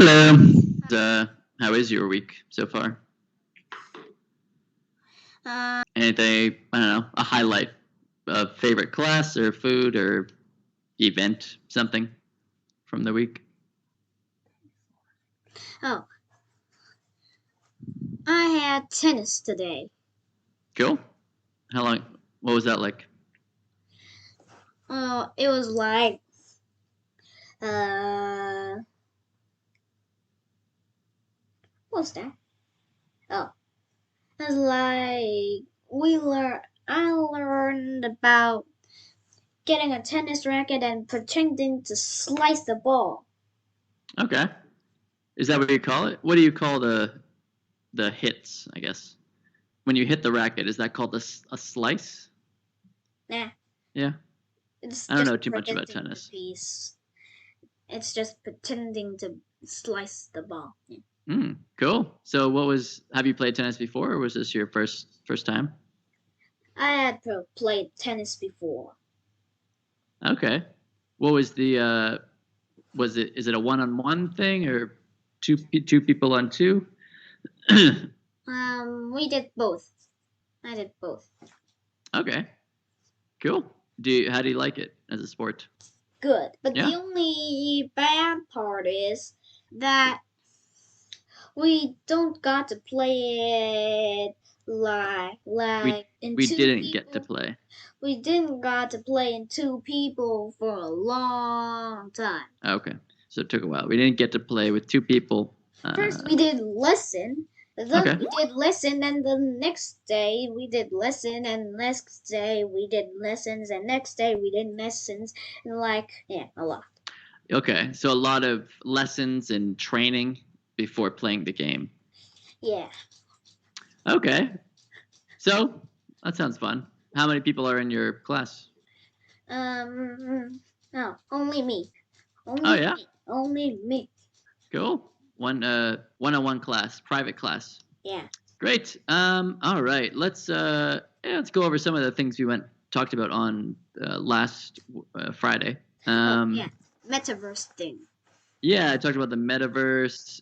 Hello. How is your week so far? Anything, I don't know, a highlight, a favorite class or food or event, something from the week? Oh, I had tennis today. Cool. How long? What was that like? It was like what's that? Oh, it was like I learned about getting a tennis racket and pretending to slice the ball. Okay. Is that what you call it? What do you call the hits, I guess? When you hit the racket, is that called a slice? Nah. Yeah. It's I don't just know too much about preventing the tennis. piece. It's just pretending to slice the ball. Yeah. Cool. So have you played tennis before or was this your first time? I had played tennis before. Okay. What was is it a one-on-one thing or two people on two? We did both. I did both. Okay. Cool. How do you like it as a sport? Good. But Yeah. the only bad part is that we don't got to play it like in We two didn't get to people. play. We didn't got to play in two people for a long time. Okay. So it took a while. We didn't get to play with two people. First we did lesson. Then Okay. we did lesson, and the next day we did lesson, and next day we did lessons, and next day we did lessons, and a lot. Okay. So a lot of lessons and training before playing the game. Yeah. Okay. So that sounds fun. How many people are in your class? No, only me. Yeah. Only me. Cool. One-on-one class, private class. Yeah. Great. All right. Let's go over some of the things we talked about on last Friday. Metaverse thing. Yeah, I talked about the metaverse.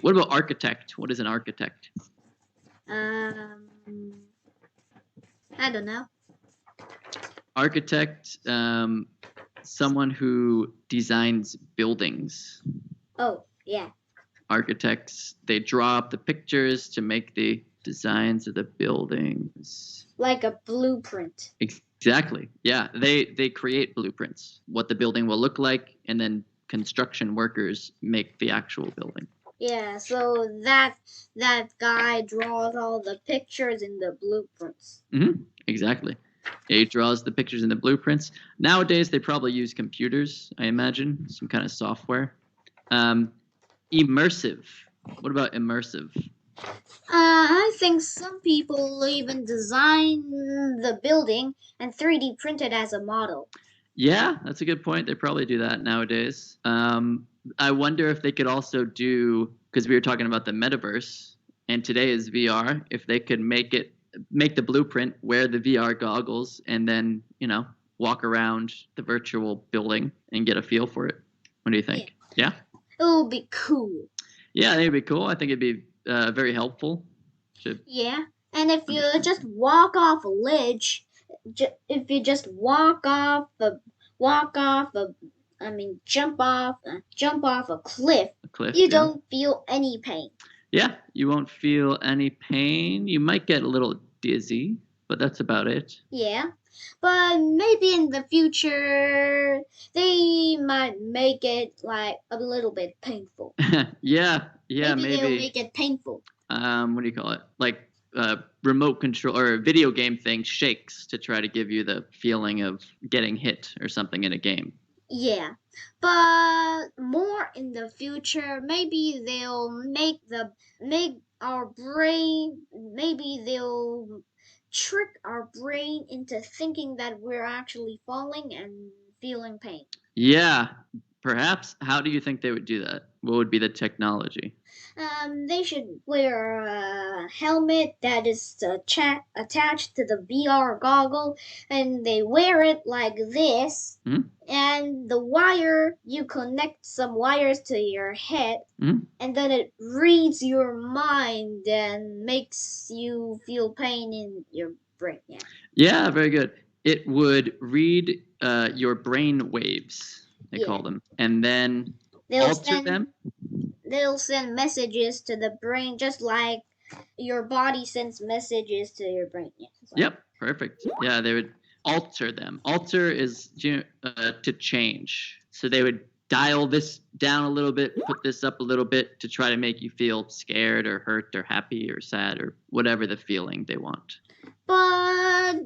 What about architect? What is an architect? I don't know. Architect, someone who designs buildings. Oh, yeah. Architects, they draw up the pictures to make the designs of the buildings. Like a blueprint. Exactly. Yeah, they create blueprints, what the building will look like, and then construction workers make the actual building. Yeah, so that guy draws all the pictures in the blueprints. Exactly. Yeah, he draws the pictures in the blueprints. Nowadays, they probably use computers, I imagine, some kind of software. Immersive. What about immersive? I think some people even design the building and 3D print it as a model. Yeah, that's a good point. They probably do that nowadays. I wonder if they could also do, because we were talking about the metaverse, and today is VR, if they could make the blueprint, wear the VR goggles, and then, walk around the virtual building and get a feel for it. What do you think? Yeah? It would be cool. Yeah, I think it'd be cool. I think it'd be very helpful. Yeah, and if you just walk off a ledge, if you just jump off a cliff, you don't feel any pain. Yeah, you won't feel any pain. You might get a little dizzy, but that's about it. Yeah, but maybe in the future they might make it like a little bit painful. Yeah, maybe. They'll make it painful. What do you call it? Like remote control or a video game thing shakes to try to give you the feeling of getting hit or something in a game. Yeah, but more in the future, maybe they'll make our brain. Maybe they'll trick our brain into thinking that we're actually falling and feeling pain. Yeah, Perhaps. How do you think they would do that? What would be the technology? They should wear a helmet that is attached to the VR goggle, and they wear it like this. Hmm? And the wire, you connect some wires to your head, Hmm? and then it reads your mind and makes you feel pain in your brain. Yeah. Yeah, very good. It would read your brain waves, they call them, and then They'll alter send them. they'll send messages to the brain just like your body sends messages to your brain. Yeah. Yep, perfect. Yeah, they would alter them. Alter is to change. So they would dial this down a little bit, put this up a little bit to try to make you feel scared or hurt or happy or sad or whatever the feeling they want. But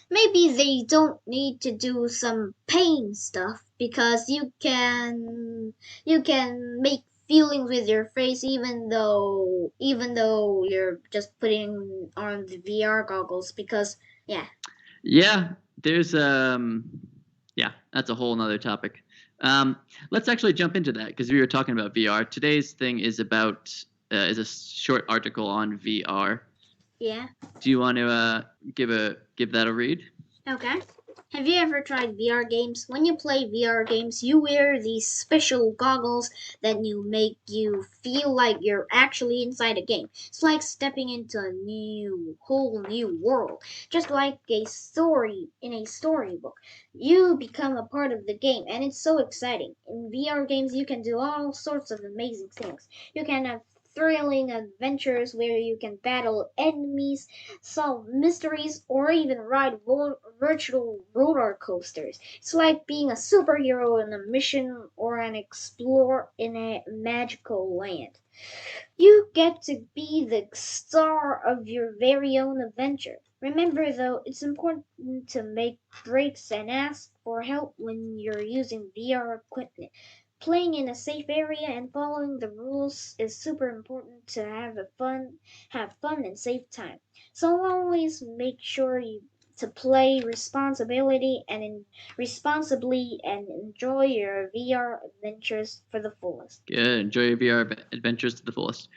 maybe they don't need to do some pain stuff because you can make feelings with your face even though you're just putting on the VR goggles because yeah. Yeah, there's yeah, that's a whole nother topic. Let's actually jump into that because we were talking about VR. Today's thing is about is a short article on VR. Yeah. Do you want to give that a read? Okay. Have you ever tried VR games? When you play VR games, you wear these special goggles that make you feel like you're actually inside a game. It's like stepping into a whole new world. Just like a story in a storybook. You become a part of the game, and it's so exciting. In VR games, you can do all sorts of amazing things. You can have thrilling adventures where you can battle enemies, solve mysteries, or even ride virtual roller coasters. It's like being a superhero in a mission or an explorer in a magical land. You get to be the star of your very own adventure. Remember, though, it's important to make breaks and ask for help when you're using VR equipment. Playing in a safe area and following the rules is super important to have fun and safe time. So always make sure you to play responsibly and enjoy your VR adventures for the fullest. Good. Enjoy your VR adventures to the fullest.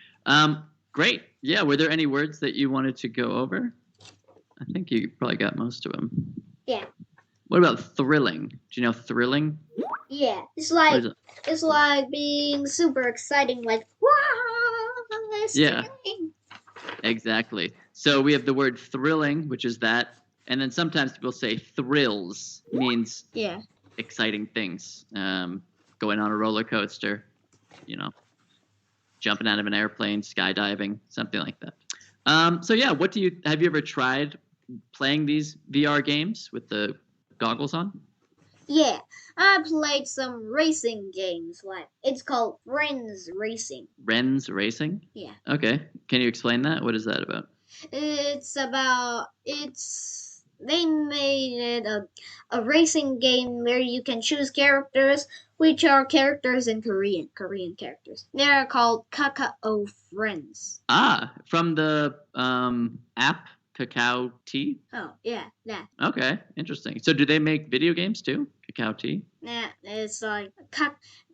Great. Yeah. Were there any words that you wanted to go over? I think you probably got most of them. Yeah. What about thrilling? Do you know thrilling? Yeah. It's like being super exciting, like wow, it's thrilling. Exactly. So we have the word thrilling, which is that, and then sometimes people say thrills means exciting things. Going on a roller coaster, jumping out of an airplane, skydiving, something like that. So yeah, have you ever tried playing these VR games with the goggles on? Yeah, I played some racing games. It's called Friends Racing. Friends Racing? Yeah. Okay. Can you explain that? What is that about? They made it a racing game where you can choose characters, which are characters in Korean characters. They're called Kakao Friends. From the app Kakao Tea? Oh, yeah, that. Okay, interesting. So do they make video games too? Kakao Tea? Yeah, it's like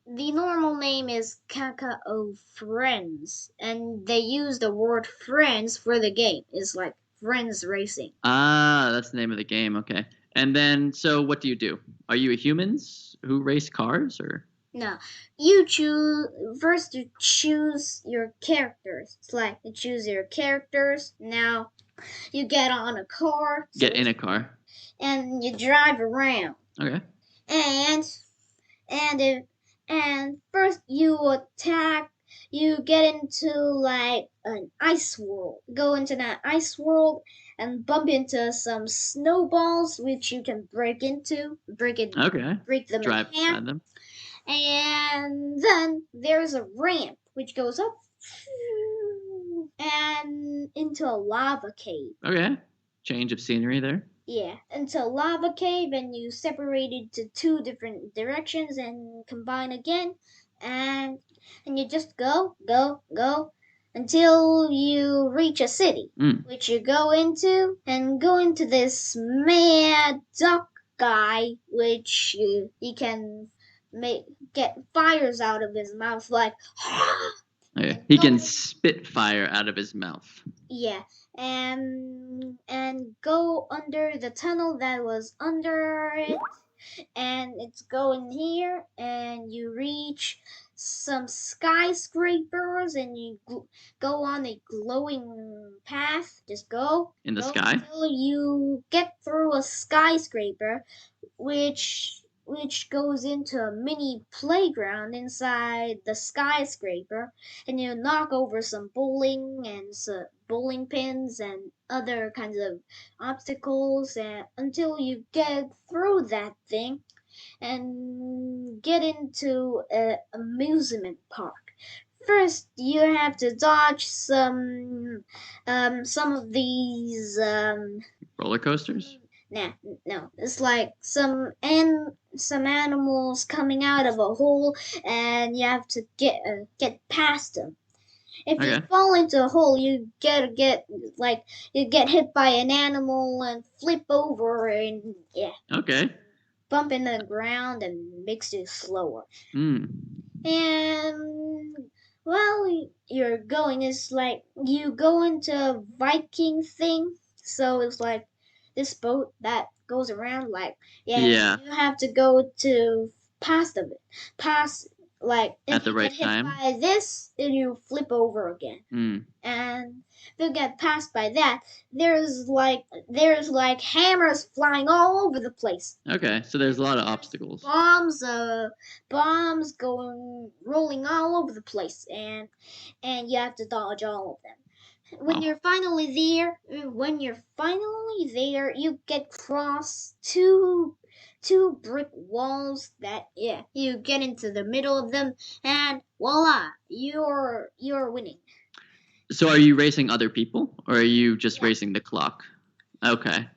the normal name is Kakao Friends, and they use the word friends for the game. It's like Friends Racing. That's the name of the game. Okay. And then, so what do you do? Are you humans who race cars, or? No, you choose your characters. It's like you choose your characters. Now you get on a car. Get in a car. And you drive around. Okay. And first you attack. You get into like an ice world. Go into that ice world and bump into some snowballs, which you can break into. Break them Drive in half. them. And then there's a ramp which goes up and into a lava cave. Okay. Change of scenery there. Yeah, into a lava cave, and you separate it to two different directions and combine again, and you just go until you reach a city, which you go into this mad duck guy, which he can get fires out of his mouth like Okay. He can spit fire out of his mouth. yeah, and go under the tunnel that was under it, and it's going here, and you reach some skyscrapers, and you go on a glowing path. Just go In the go sky? until you get through a skyscraper, which goes into a mini playground inside the skyscraper, and you knock over some bowling pins and other kinds of obstacles, and until you get through that thing and get into an amusement park. First, you have to dodge some of these roller coasters. Nah, no. It's like some animals coming out of a hole, and you have to get past them. If you fall into a hole, you get like you get hit by an animal and flip over, and yeah. Okay. Bump into the ground and makes you slower. Mm. And well, you're going. It's like you go into a Viking thing, so it's like this boat that goes around. Like Yeah. you have to go to past of it, past like if at the right you get hit time. by this, then you flip over again. Mm. And if you get passed by that, there's like hammers flying all over the place. Okay, so there's a lot of obstacles. Bombs going rolling all over the place, and you have to dodge all of them. When you're finally there, you get cross two brick walls that you get into the middle of them, and voila, you're winning. So are you racing other people, or are you just racing the clock? Okay.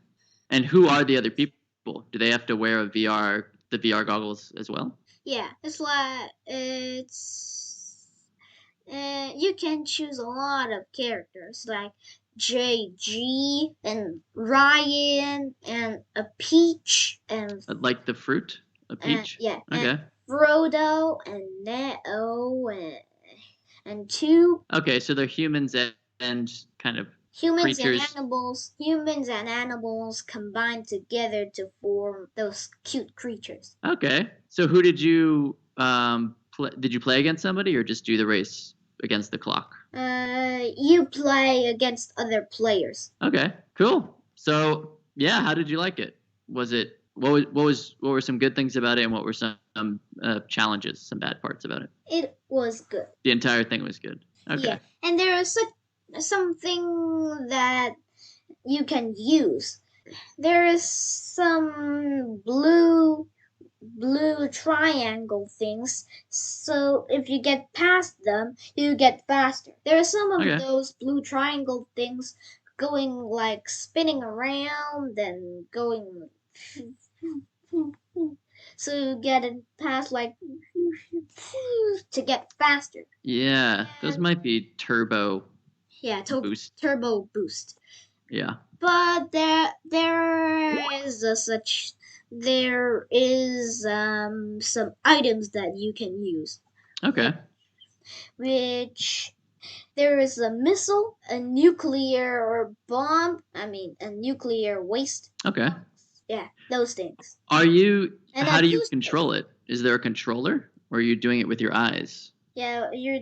And who are the other people? Do they have to wear the VR goggles as well? Yeah, it's like you can choose a lot of characters like JG and Ryan and a Peach and like the fruit, a peach. Yeah. Okay. And Frodo and Neo and two. Okay, so they're humans and kind of humans creatures. Humans and animals combined together to form those cute creatures. Okay, so who did you did you play against somebody or just do the race against the clock? You play against other players. Okay, cool. So yeah, how did you like it? Was it what were some good things about it, and what were some challenges, some bad parts about it? It was good. The entire thing was good. Okay. Yeah, and there is something that you can use. There is some blue triangle things, so if you get past them, you get faster. There are some of those blue triangle things going like spinning around and going so you get it past like to get faster. Yeah, those might be turbo. Yeah, boost. Turbo boost. Yeah. But there is some items that you can use. Okay. Which there is a missile, a nuclear bomb. I mean, a nuclear waste. Okay. Yeah, those things. How do you control it? Is there a controller, or are you doing it with your eyes? Yeah, you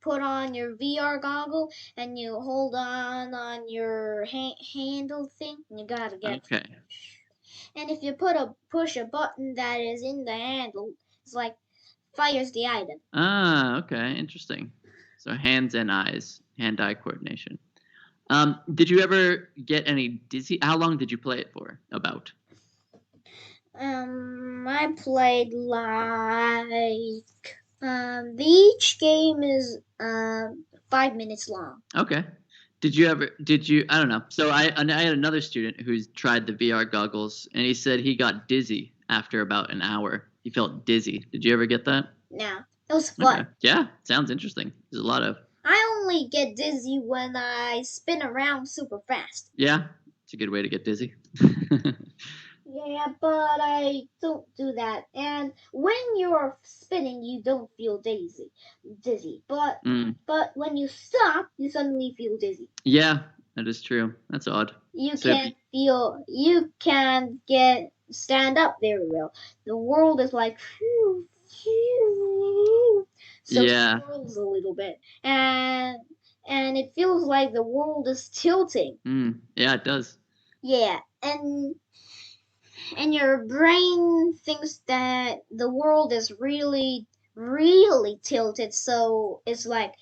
put on your VR goggle and you hold on your handle thing, and you gotta get. Okay. And if you push a button that is in the handle, it's like fires the item. Ah, okay, interesting. So hands and eyes, hand-eye coordination. Did you ever get any dizzy? How long did you play it for? About? I played each game is 5 minutes long. Okay. I don't know. So I had another student who's tried the VR goggles, and he said he got dizzy after about an hour. He felt dizzy. Did you ever get that? No. It was fun. Okay. Yeah, sounds interesting. There's a lot of... I only get dizzy when I spin around super fast. Yeah, it's a good way to get dizzy. Yeah, but I don't do that. And when you're spinning, you don't feel dizzy. Mm. But when you stop, you suddenly feel dizzy. Yeah, that is true. That's odd. You So if can't feel. You can't get stand up very well. The world is like phew, phew, so yeah. swirls a little bit, and it feels like the world is tilting. Yeah, it does. Yeah, and your brain thinks that the world is really tilted, so it's like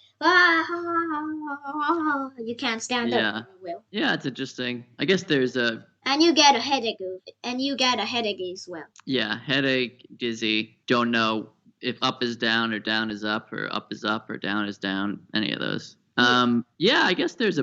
you can't stand up Yeah. very well, Yeah, it's interesting. I guess there's a and you get a headache and you get a headache as well. headache, dizzy, don't know if up is down or down is up or up is up or down is down, any of those. Yeah. Yeah, I guess there's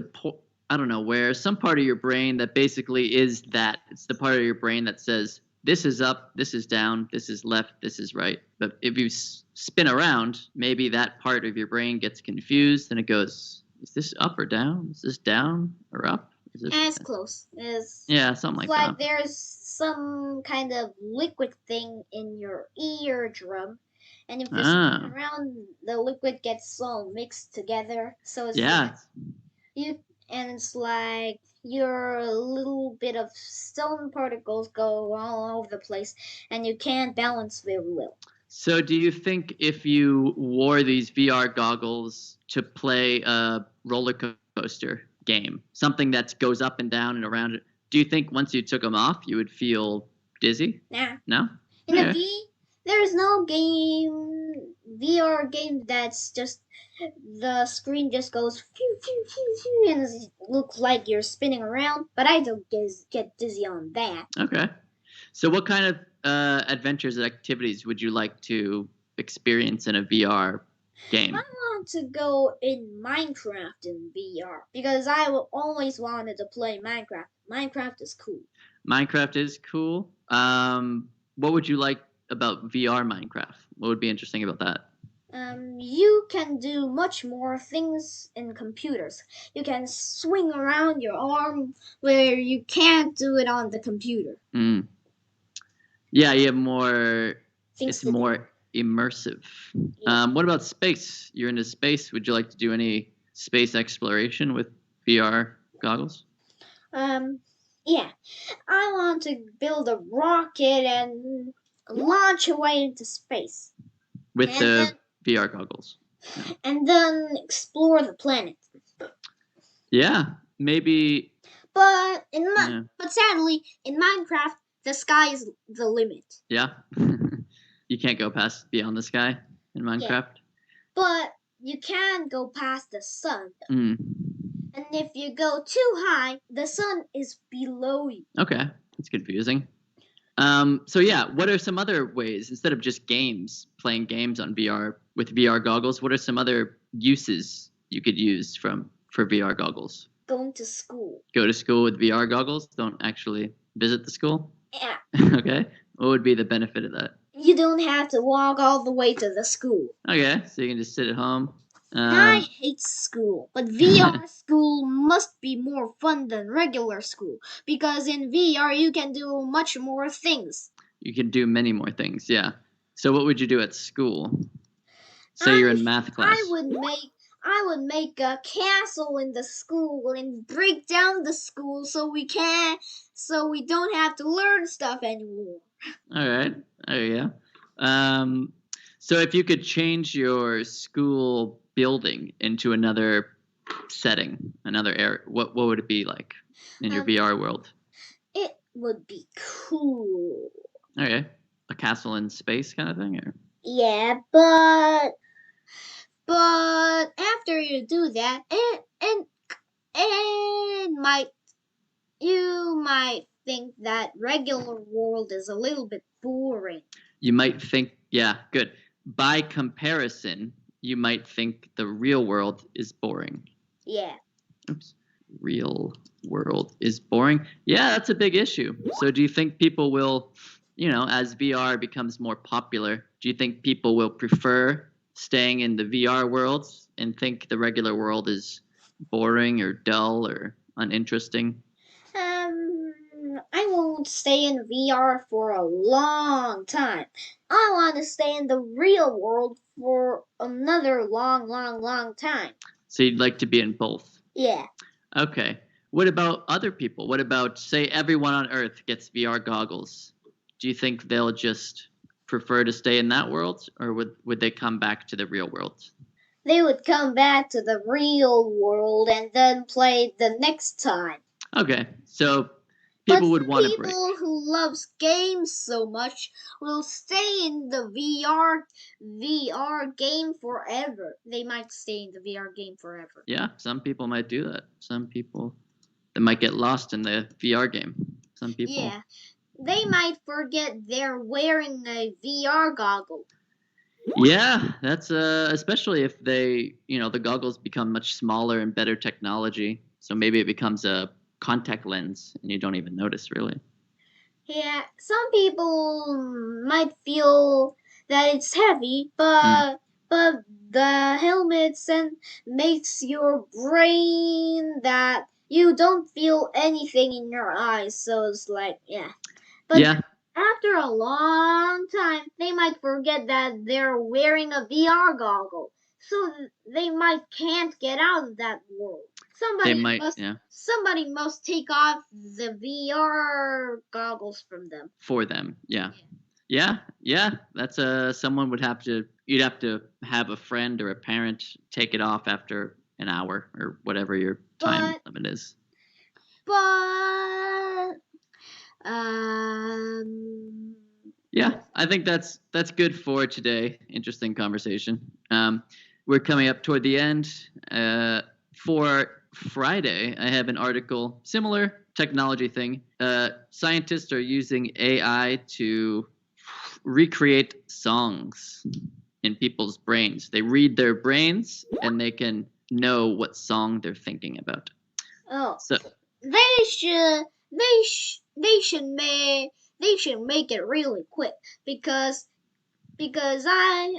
I don't know where, some part of your brain that basically is that. It's the part of your brain that says this is up, this is down, this is left, this is right. But if you spin around, maybe that part of your brain gets confused and it goes, is this up or down? Is this down or up? Is this As close as yeah, something it's like that. like there's some kind of liquid thing in your eardrum, and if you spin Ah, around, the liquid gets all mixed together. So it's like yeah. you, and it's like your little bit of stone particles go all over the place, and you can't balance very well. So, do you think if you wore these VR goggles to play a roller coaster game, something that goes up and down and around it, do you think once you took them off, you would feel dizzy? Nah, No? in a Okay. V, there's no VR game that's just the screen just goes phew, phew, phew, phew, and it looks like you're spinning around. But I don't get dizzy on that. Okay. So, what kind of adventures and activities would you like to experience in a VR I game? want to go in Minecraft in VR because always wanted to play Minecraft. Minecraft is cool. Minecraft is cool. What would you like about VR Minecraft? What would be interesting about that? You can do much more things in computers. You can swing around your arm where you can't do it on the computer. Mm. Yeah, you have more. Things It's to do. more immersive. Yeah. What about space? You're into space. Would you like to do any space exploration with VR goggles? Um, yeah. I want to build a rocket and launch away into space, With and the then VR goggles. Yeah. explore the planet. Yeah, maybe. Yeah. But sadly, in Minecraft, the sky is the limit. Yeah. You can't go past beyond the sky in Yeah. Minecraft. But you can go past the sun. Mm. And if you go too high, the sun is below you. Okay, that's confusing. So yeah, what are some other ways instead of just games, playing games on VR with VR goggles? What are some other uses you could use for VR goggles? Going to school. Go to school with VR goggles. Don't actually visit the school. Yeah. Okay. What would be the benefit of that? You don't have to walk all the way to the school. Okay, so you can just sit at home. I hate school, but VR school must be more fun than regular school because in VR you can do much more things. You can do many more things. Yeah. So what would you do at school? Say you're in math class. I would make a castle in the school and break down the school so we don't have to learn stuff anymore. All right. There you go. So if you could change your school building into another setting, another area, what would it be like in your VR world? It would be cool. Okay. A castle in space kind of thing? Or? Yeah, but after you do that, and might you might think that regular world is a little bit boring. You might think, yeah, good. By comparison, you might think the real world is boring. Yeah. Oops. Real world is boring. Yeah, that's a big issue. So do you think people will, as VR becomes more popular, do you think people will prefer staying in the VR worlds and think the regular world is boring or dull or uninteresting? I won't stay in VR for a long time. I want to stay in the real world for another long time. So you'd like to be in both. Yeah. Okay. What about other people? What about, say, everyone on Earth gets VR goggles? Do you think they'll just prefer to stay in that world, or would they come back to the real world? They would come back to the real world and then play the next time. Okay. So But people would some want a break. people who loves games so much will stay in the VR game forever. They might stay in the VR game forever. Yeah, some people might do that. Some people they might get lost in the VR game. Some people. Yeah. They might forget they're wearing a VR goggle. Yeah, that's especially if they, the goggles become much smaller and better technology. So maybe it becomes a contact lens and you don't even notice really. Yeah, some people might feel that it's heavy, but the helmet makes your brain that you don't feel anything in your eyes. So it's like, yeah. But Yeah, after a long time, they might forget that they're wearing a VR goggle. So they might can't get out of that world. they might, yeah, Somebody must take off the VR goggles from them. for them. Yeah. Yeah, that's someone you'd have to have a friend or a parent take it off after an hour or whatever your time limit is. But Yeah, I think that's good for today. Interesting conversation. We're coming up toward the end. For Friday, I have an article, similar technology thing. Scientists are using AI to recreate songs in people's brains. They read their brains and they can know what song they're thinking about. Oh, so they should they should make it really quick because I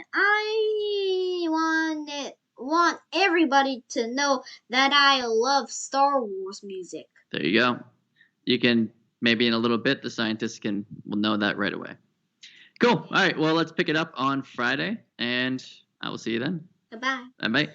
want everybody to know that I love Star Wars music. There you go. You can maybe in a little bit the scientists will know that right away. Cool. All right. Well, let's pick it up on Friday, and I will see you then. Goodbye. Bye bye.